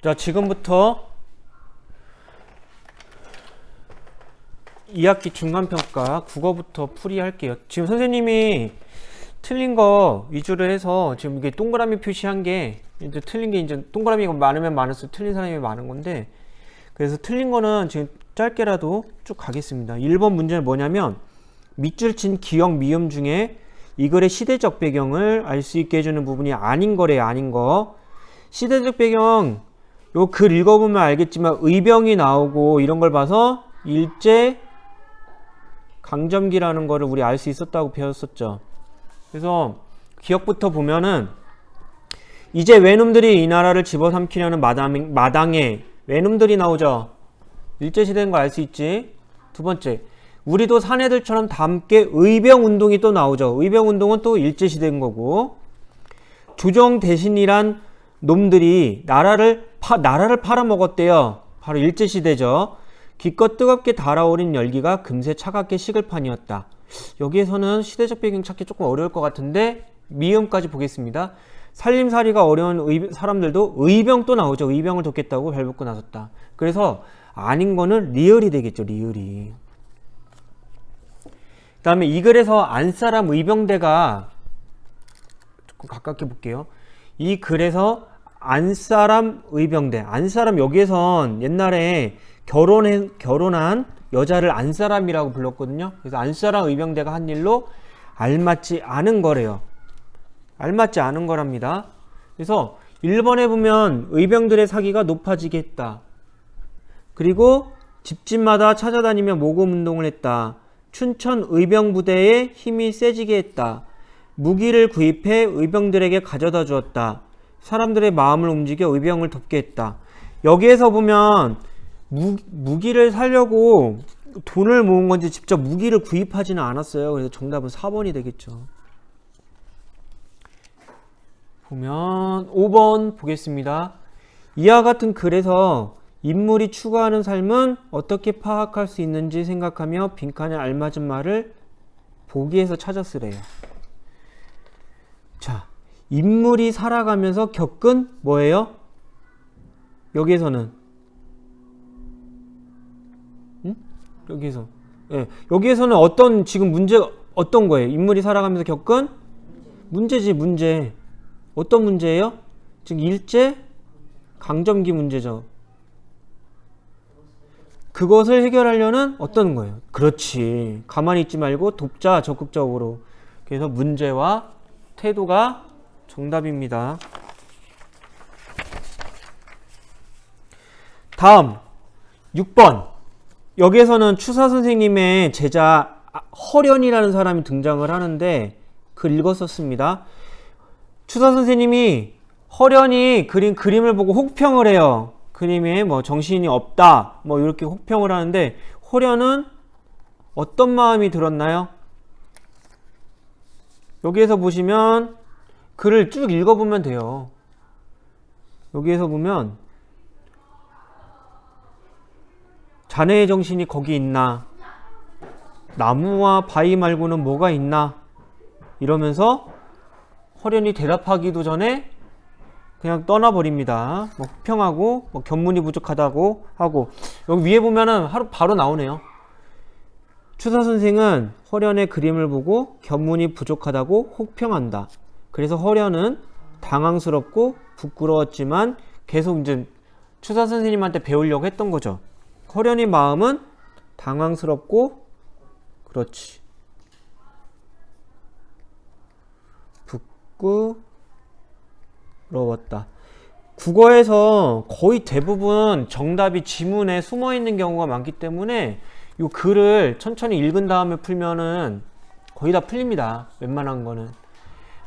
자, 지금부터 2학기 중간평가 국어부터 풀이할게요. 지금 선생님이 틀린 거 위주로 해서 지금 이게 동그라미 표시한 게 이제 틀린 게 이제 동그라미가 많으면 많을수록 틀린 사람이 많은 건데, 그래서 틀린 거는 지금 짧게라도 쭉 가겠습니다. 1번 문제는 뭐냐면 밑줄 친 기역 미음 중에 이 글의 시대적 배경을 알 수 있게 해주는 부분이 아닌 거래요. 아닌 거. 시대적 배경, 요 글 읽어보면 알겠지만 의병이 나오고 이런 걸 봐서 일제 강점기라는 거를 우리 알 수 있었다고 배웠었죠. 그래서 기억부터 보면은 이제 외놈들이 이 나라를 집어삼키려는 마당에 외놈들이 나오죠. 일제시대인 걸 알 수 있지. 두 번째, 우리도 사내들처럼 다 함께 의병운동이 또 나오죠. 의병운동은 또 일제시대인 거고, 조정 대신이란 놈들이 나라를 팔아먹었대요. 바로 일제시대죠. 기껏 뜨겁게 달아오른 열기가 금세 차갑게 식을 판이었다. 여기에서는 시대적 배경 찾기 조금 어려울 것 같은데 미음까지 보겠습니다. 살림살이가 어려운 사람들도 의병 또 나오죠. 의병을 돕겠다고 발벗고 나섰다. 그래서 아닌 거는 리을이 되겠죠. 리을이. 그 다음에 이 글에서 안사람 의병대가 조금 가깝게 볼게요. 이 글에서 안사람 의병대, 안사람, 여기에선 옛날에 결혼한 여자를 안사람이라고 불렀거든요. 그래서 안사람 의병대가 한 일로 알맞지 않은 거래요. 알맞지 않은 거랍니다. 그래서 1번에 보면 의병들의 사기가 높아지게 했다. 그리고 집집마다 찾아다니며 모금운동을 했다. 춘천 의병부대의 힘이 세지게 했다. 무기를 구입해 의병들에게 가져다 주었다. 사람들의 마음을 움직여 의병을 돕게 했다. 여기에서 보면 무기를 사려고 돈을 모은 건지 직접 무기를 구입하지는 않았어요. 그래서 정답은 4번이 되겠죠. 보면 5번 보겠습니다. 이와 같은 글에서 인물이 추구하는 삶은 어떻게 파악할 수 있는지 생각하며 빈칸에 알맞은 말을 보기에서 찾아 쓰래요. 자, 인물이 살아가면서 겪은 뭐예요? 여기에서는 여기에서, 예, 여기에서는 어떤 지금 문제 어떤 거예요? 인물이 살아가면서 겪은 문제지. 문제. 어떤 문제예요? 지금 일제 강점기 문제죠. 그것을 해결하려는 어떤 거예요? 그렇지. 가만히 있지 말고 돕자, 적극적으로. 그래서 문제와 태도가 정답입니다. 다음 6번. 여기에서는 추사 선생님의 제자 허련이라는 사람이 등장을 하는데 글 읽었었습니다. 추사 선생님이 허련이 그린 그림을 보고 혹평을 해요. 그림에 뭐 정신이 없다, 뭐 이렇게 혹평을 하는데 허련은 어떤 마음이 들었나요? 여기에서 보시면 글을 쭉 읽어보면 돼요. 여기에서 보면 자네의 정신이 거기 있나? 나무와 바위 말고는 뭐가 있나? 이러면서 허련이 대답하기도 전에 그냥 떠나버립니다. 뭐 혹평하고 뭐 견문이 부족하다고 하고, 여기 위에 보면은 바로 나오네요. 추사 선생은 허련의 그림을 보고 견문이 부족하다고 혹평한다. 그래서 허련은 당황스럽고 부끄러웠지만 계속 이제 추사 선생님한테 배우려고 했던 거죠. 허련의 마음은 당황스럽고, 그렇지, 부끄러웠다. 국어에서 거의 대부분 정답이 지문에 숨어 있는 경우가 많기 때문에 이 글을 천천히 읽은 다음에 풀면은 거의 다 풀립니다. 웬만한 거는.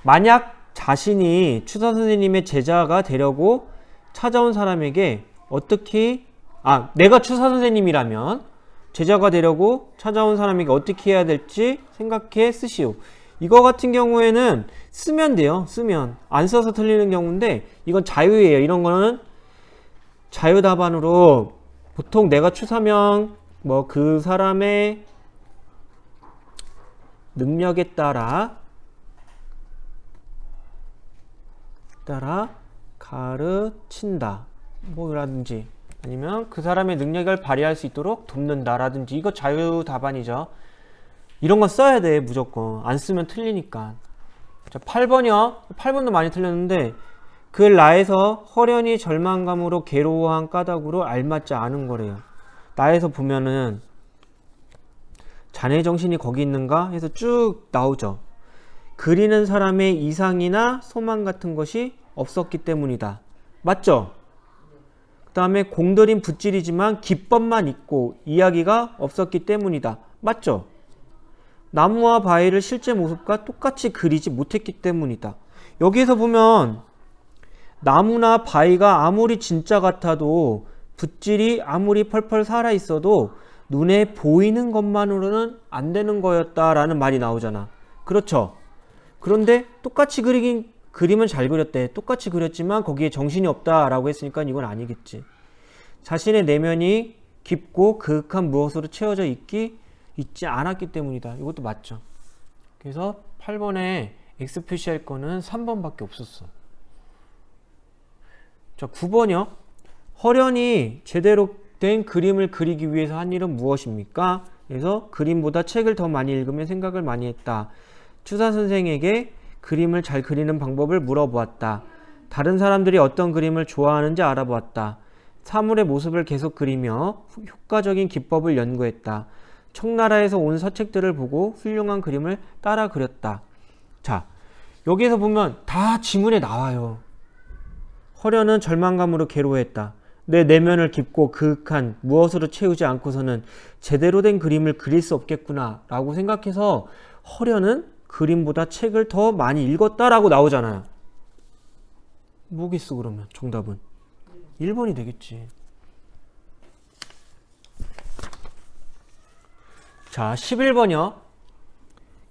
만약 자신이 추사 선생님의 제자가 되려고 찾아온 사람에게 어떻게, 내가 추사 선생님이라면 제자가 되려고 찾아온 사람에게 어떻게 해야 될지 생각해 쓰시오. 이거 같은 경우에는 쓰면 돼요. 쓰면. 안 써서 틀리는 경우인데 이건 자유예요. 이런 거는 자유답안으로 보통 내가 추사면 뭐 그 사람의 능력에 따라 가르친다. 뭐라든지 아니면 그 사람의 능력을 발휘할 수 있도록 돕는다라든지 이거 자유답안이죠. 이런 거 써야 돼 무조건. 안 쓰면 틀리니까. 자 8번이요. 8번도 많이 틀렸는데 그 나에서 허련히 절망감으로 괴로워한 까닭으로 알맞지 않은 거래요. 나에서 보면은 자네 정신이 거기 있는가 해서 쭉 나오죠. 그리는 사람의 이상이나 소망 같은 것이 없었기 때문이다. 맞죠? 그 다음에 공들인 붓질이지만 기법만 있고 이야기가 없었기 때문이다. 맞죠? 나무와 바위를 실제 모습과 똑같이 그리지 못했기 때문이다. 여기에서 보면 나무나 바위가 아무리 진짜 같아도 붓질이 아무리 펄펄 살아있어도 눈에 보이는 것만으로는 안 되는 거였다라는 말이 나오잖아. 그렇죠? 그런데 똑같이 그림은 잘 그렸대. 똑같이 그렸지만 거기에 정신이 없다라고 했으니까 이건 아니겠지. 자신의 내면이 깊고 그윽한 무엇으로 채워져 있지 않았기 때문이다. 이것도 맞죠. 그래서 8번에 X 표시할 거는 3번밖에 없었어. 자, 9번이요. 허련히 제대로 된 그림을 그리기 위해서 한 일은 무엇입니까? 그래서 그림보다 책을 더 많이 읽으며 생각을 많이 했다. 추사 선생에게 그림을 잘 그리는 방법을 물어보았다. 다른 사람들이 어떤 그림을 좋아하는지 알아보았다. 사물의 모습을 계속 그리며 효과적인 기법을 연구했다. 청나라에서 온 서책들을 보고 훌륭한 그림을 따라 그렸다. 자, 여기에서 보면 다 지문에 나와요. 허련은 절망감으로 괴로워했다. 내 내면을 깊고 그윽한 무엇으로 채우지 않고서는 제대로 된 그림을 그릴 수 없겠구나 라고 생각해서 허련은 그림보다 책을 더 많이 읽었다라고 나오잖아요. 뭐겠어 그러면 정답은 1번이 되겠지. 자 11번이요.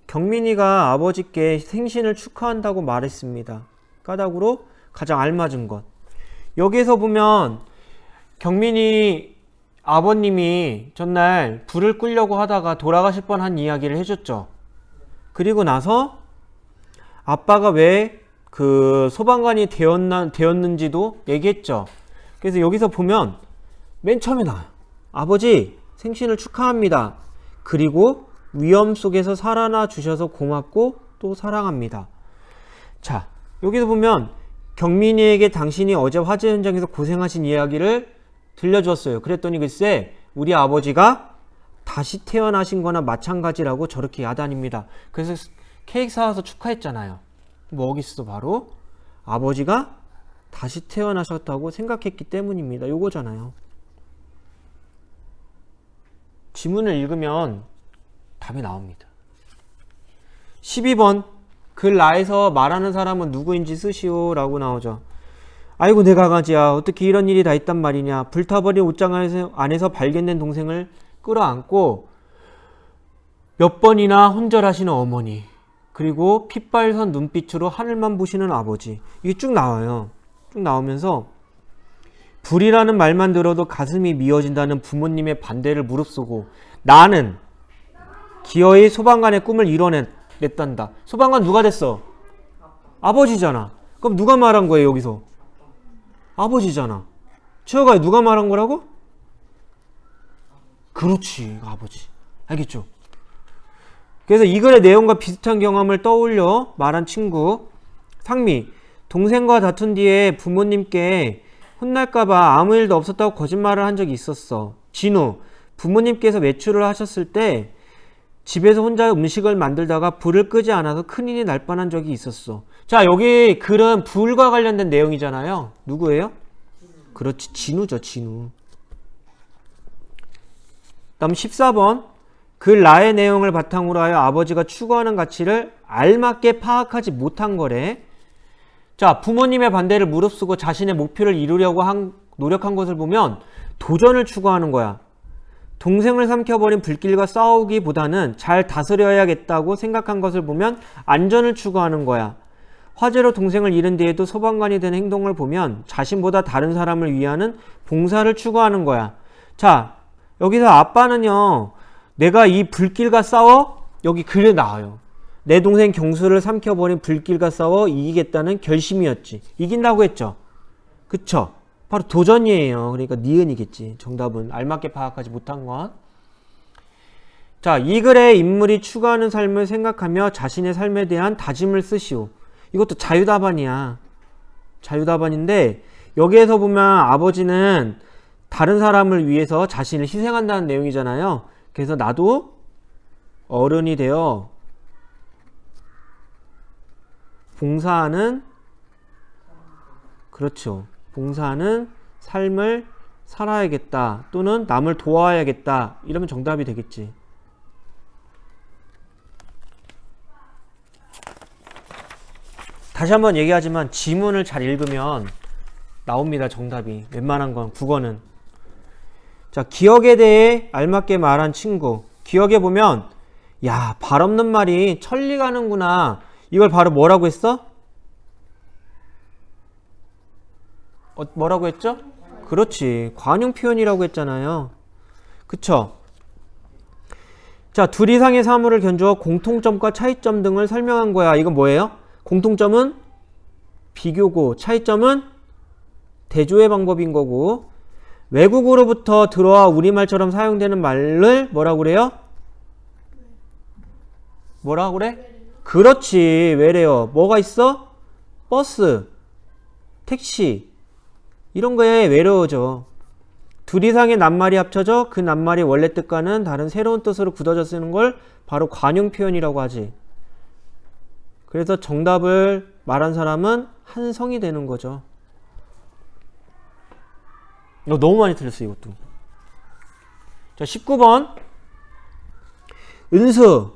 경민이가 아버지께 생신을 축하한다고 말했습니다. 까닭으로 가장 알맞은 것. 여기에서 보면 경민이 아버님이 전날 불을 끄려고 하다가 돌아가실 뻔한 이야기를 해줬죠. 그리고 나서 아빠가 왜 그 소방관이 되었는지도 얘기했죠. 그래서 여기서 보면 맨 처음에 나와요. 아버지 생신을 축하합니다. 그리고 위험 속에서 살아나 주셔서 고맙고 또 사랑합니다. 자 여기서 보면 경민이에게 당신이 어제 화재 현장에서 고생하신 이야기를 들려주었어요. 그랬더니 글쎄 우리 아버지가 다시 태어나신 거나 마찬가지라고 저렇게 야단입니다. 그래서 케이크 사와서 축하했잖아요. 뭐겠어 바로 아버지가 다시 태어나셨다고 생각했기 때문입니다. 요거잖아요. 지문을 읽으면 답이 나옵니다. 12번 글 나에서 말하는 사람은 누구인지 쓰시오 라고 나오죠. 아이고 내 강아지야 어떻게 이런 일이 다 있단 말이냐. 불타버린 옷장 안에서 발견된 동생을 끌어안고 몇 번이나 혼절하시는 어머니, 그리고 핏발선 눈빛으로 하늘만 보시는 아버지. 이게 쭉 나와요. 쭉 나오면서 불이라는 말만 들어도 가슴이 미어진다는 부모님의 반대를 무릅쓰고 나는 기어이 소방관의 꿈을 이뤄냈단다. 소방관 누가 됐어? 아버지잖아. 그럼 누가 말한 거예요 여기서? 아버지잖아. 최호가 누가 말한 거라고? 그렇지 아버지. 알겠죠? 그래서 이 글의 내용과 비슷한 경험을 떠올려 말한 친구 상미. 동생과 다툰 뒤에 부모님께 혼날까봐 아무 일도 없었다고 거짓말을 한 적이 있었어. 진우. 부모님께서 외출을 하셨을 때 집에서 혼자 음식을 만들다가 불을 끄지 않아서 큰일이 날 뻔한 적이 있었어. 자 여기 글은 불과 관련된 내용이잖아요. 누구예요? 그렇지 진우죠. 진우. 다음 14번 글 나의 내용을 바탕으로 하여 아버지가 추구하는 가치를 알맞게 파악하지 못한 거래. 자 부모님의 반대를 무릅쓰고 자신의 목표를 이루려고 노력한 것을 보면 도전을 추구하는 거야. 동생을 삼켜버린 불길과 싸우기보다는 잘 다스려야겠다고 생각한 것을 보면 안전을 추구하는 거야. 화재로 동생을 잃은 뒤에도 소방관이 된 행동을 보면 자신보다 다른 사람을 위하는 봉사를 추구하는 거야. 자 여기서 아빠는요 내가 이 불길과 싸워 여기 글에 나와요. 내 동생 경수를 삼켜버린 불길과 싸워 이기겠다는 결심이었지. 이긴다고 했죠. 그쵸? 바로 도전이에요. 그러니까 니은이겠지. 정답은 알맞게 파악하지 못한 건. 자, 이 글에 인물이 추구하는 삶을 생각하며 자신의 삶에 대한 다짐을 쓰시오. 이것도 자유답안이야. 자유답안인데 여기에서 보면 아버지는 다른 사람을 위해서 자신을 희생한다는 내용이잖아요. 그래서 나도 어른이 되어 봉사하는, 그렇죠, 봉사하는 삶을 살아야겠다 또는 남을 도와야겠다 이러면 정답이 되겠지. 다시 한번 얘기하지만 지문을 잘 읽으면 나옵니다. 정답이. 웬만한 건 국어는. 자, 기억에 대해 알맞게 말한 친구. 기억에 보면 야, 발 없는 말이 천리 가는구나. 이걸 바로 뭐라고 했어? 뭐라고 했죠? 그렇지. 관용 표현이라고 했잖아요. 그쵸? 자, 둘 이상의 사물을 견주어 공통점과 차이점 등을 설명한 거야. 이건 뭐예요? 공통점은 비교고 차이점은 대조의 방법인 거고, 외국으로부터 들어와 우리말처럼 사용되는 말을 뭐라고 그래요? 뭐라고 그래? 그렇지. 왜래요? 뭐가 있어? 버스, 택시 이런 거에 외래어죠. 둘 이상의 낱말이 합쳐져 그 낱말이 원래 뜻과는 다른 새로운 뜻으로 굳어져 쓰는 걸 바로 관용 표현이라고 하지. 그래서 정답을 말한 사람은 한성이 되는 거죠. 이거 너무 많이 틀렸어 이것도. 자, 19번 은수,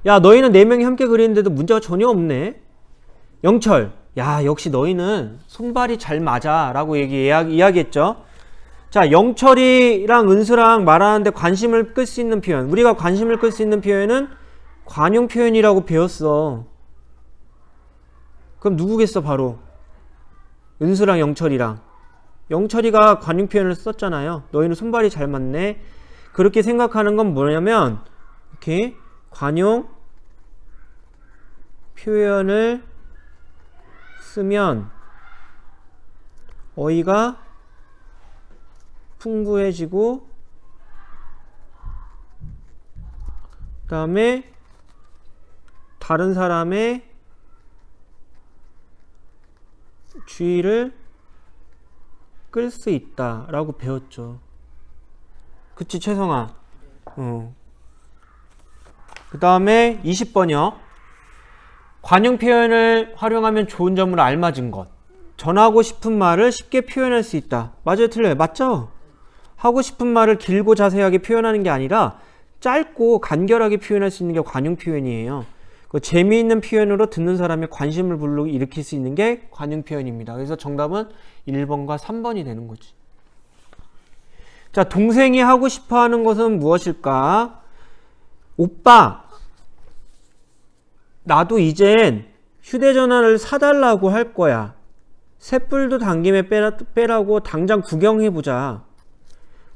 야 너희는 4명이 함께 그리는데도 문제가 전혀 없네. 영철, 야 역시 너희는 손발이 잘 맞아 라고 이야기했죠. 자, 영철이랑 은수랑 말하는데 관심을 끌 수 있는 표현, 우리가 관심을 끌 수 있는 표현은 관용 표현이라고 배웠어. 그럼 누구겠어? 바로 은수랑 영철이랑. 영철이가 관용 표현을 썼잖아요. 너희는 손발이 잘 맞네. 그렇게 생각하는 건 뭐냐면 이렇게 관용 표현을 쓰면 어휘가 풍부해지고 그 다음에 다른 사람의 주의를 끌 수 있다 라고 배웠죠. 그치 최성아? 그 다음에 20번이요. 관용 표현을 활용하면 좋은 점으로 알맞은 것. 전하고 싶은 말을 쉽게 표현할 수 있다. 맞아요? 틀려요? 맞죠? 하고 싶은 말을 길고 자세하게 표현하는 게 아니라 짧고 간결하게 표현할 수 있는 게 관용 표현이에요. 그 재미있는 표현으로 듣는 사람의 관심을 일으킬 수 있는 게 관용 표현입니다. 그래서 정답은 1번과 3번이 되는 거지. 자, 동생이 하고 싶어 하는 것은 무엇일까? 오빠, 나도 이젠 휴대전화를 사달라고 할 거야. 쇳불도 당김에 빼라고 당장 구경해보자.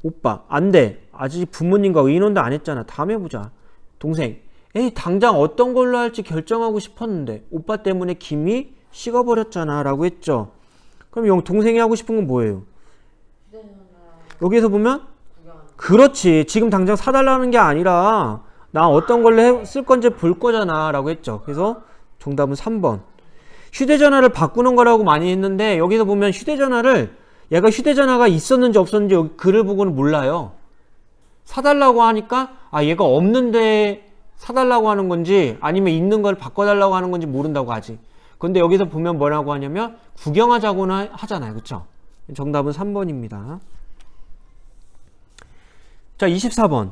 오빠, 안 돼. 아직 부모님과 의논도 안 했잖아. 다음에 보자. 동생, 에이 당장 어떤 걸로 할지 결정하고 싶었는데 오빠 때문에 김이 식어버렸잖아 라고 했죠. 그럼 동생이 하고 싶은 건 뭐예요? 여기에서 보면 그렇지. 지금 당장 사달라는 게 아니라 나 어떤 걸로 쓸 건지 볼 거잖아 라고 했죠. 그래서 정답은 3번. 휴대전화를 바꾸는 거라고 많이 했는데 여기서 보면 얘가 휴대전화가 있었는지 없었는지 여기 글을 보고는 몰라요. 사달라고 하니까 얘가 없는데 사달라고 하는 건지 아니면 있는 걸 바꿔달라고 하는 건지 모른다고 하지. 근데 여기서 보면 뭐라고 하냐면 구경하자고나 하잖아요. 그쵸? 정답은 3번입니다. 자, 24번.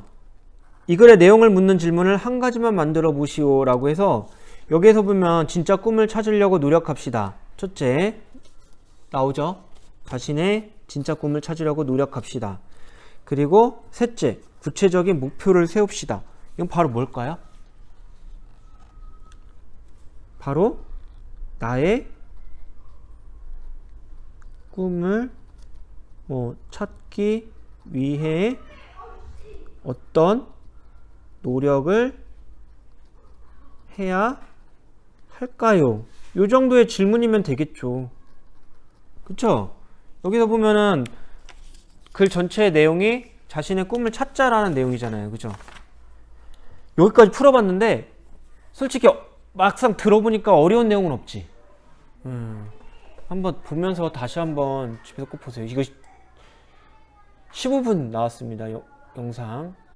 이 글의 내용을 묻는 질문을 한 가지만 만들어 보시오 라고 해서 여기에서 보면 진짜 꿈을 찾으려고 노력합시다. 첫째 나오죠. 자신의 진짜 꿈을 찾으려고 노력합시다. 그리고 셋째, 구체적인 목표를 세웁시다. 이건 바로 뭘까요? 바로 나의 꿈을 찾기 위해 어떤 노력을 해야 할까요? 요 정도의 질문이면 되겠죠. 그쵸? 여기서 보면은 글 전체의 내용이 자신의 꿈을 찾자라는 내용이잖아요. 그죠? 여기까지 풀어봤는데 솔직히 막상 들어보니까 어려운 내용은 없지. 한번 보면서 다시 한번 집에서 꼭 보세요. 이거 15분 나왔습니다. 영상.